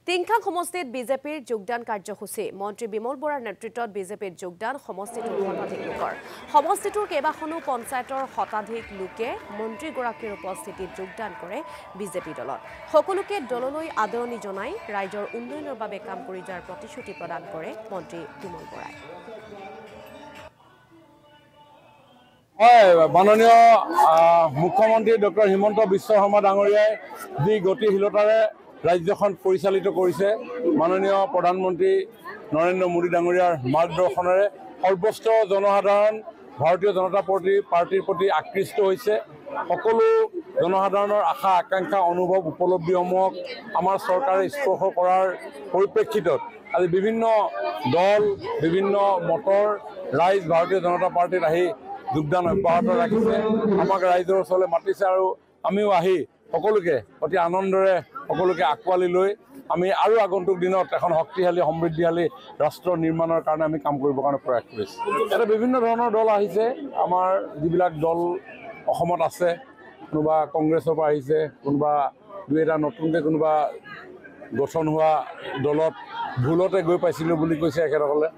টিংখাং সমষ্টিত বিজেপিৰ যোগদান কাৰ্যসূচী মন্ত্ৰী বিমল বৰাৰ নেতৃত্বত বিজেপিৰ যোগদান সমষ্টিটোৰ শতাধিক লোকৰ সমষ্টিটোৰ কেইবাখনো পঞ্চায়তৰ শতাধিক লোকে মন্ত্ৰীগৰাকীৰ উপস্থিতিত যোগদান কৰে বিজেপি দলত সকলোকে দললৈ আদৰণি জনাই ৰাজ্যৰ উন্নয়নৰ বাবে কাম কৰি যোৱাৰ প্ৰতিশ্ৰুতি প্ৰদান কৰে মন্ত্ৰী বিমল বৰাই মাননীয় মুখ্যমন্ত্ৰী ডক্টৰ হিমন্ত বিশ্ব শৰ্মা ডাঙৰীয়াই যি গতিশীলতাৰে ৰাজ্যখন পৰিচালিত কৰিছে মাননীয় প্ৰধানমন্ত্ৰী নৰেন্দ্ৰ মোদী ডাঙৰীয়াৰ মাৰ্গদৰ্শনেৰে সৰ্বস্ত জনসাধাৰণ ভাৰতীয় জনতা পাৰ্টিৰ প্ৰতি আকৃষ্ট হৈছে সকলো জনসাধাৰণৰ আশা আকাংক্ষা অনুভৱ উপলব্ধিসমূহক আমাৰ চৰকাৰে স্পৰ্শ কৰাৰ পৰিপ্ৰেক্ষিতত আজি বিভিন্ন দল বিভিন্ন মতৰ ৰাইজ ভাৰতীয় জনতা পাৰ্টিত আহি যোগদান অব্যাহত ৰাখিছে আমাক ৰাইজৰ ওচৰলৈ মাতিছে আৰু আমিও আহি সকলোকে অতি আনন্দৰে সকলোকে আঁকোৱালি লৈ আমি আৰু আগন্তুক দিনত এখন শক্তিশালী সমৃদ্ধিশালী ৰাষ্ট্ৰ নিৰ্মাণৰ কাৰণে আমি কাম কৰিবৰ কাৰণে প্ৰয়াস কৰিছোঁ ইয়াতে বিভিন্ন ধৰণৰ দল আহিছে আমাৰ যিবিলাক দল অসমত আছে কোনোবা কংগ্ৰেছৰ পৰা আহিছে কোনোবা দুই এটা নতুনকৈ কোনোবা গঠন হোৱা দলত ভুলতে গৈ পাইছিলোঁ বুলি কৈছে এখেতসকলে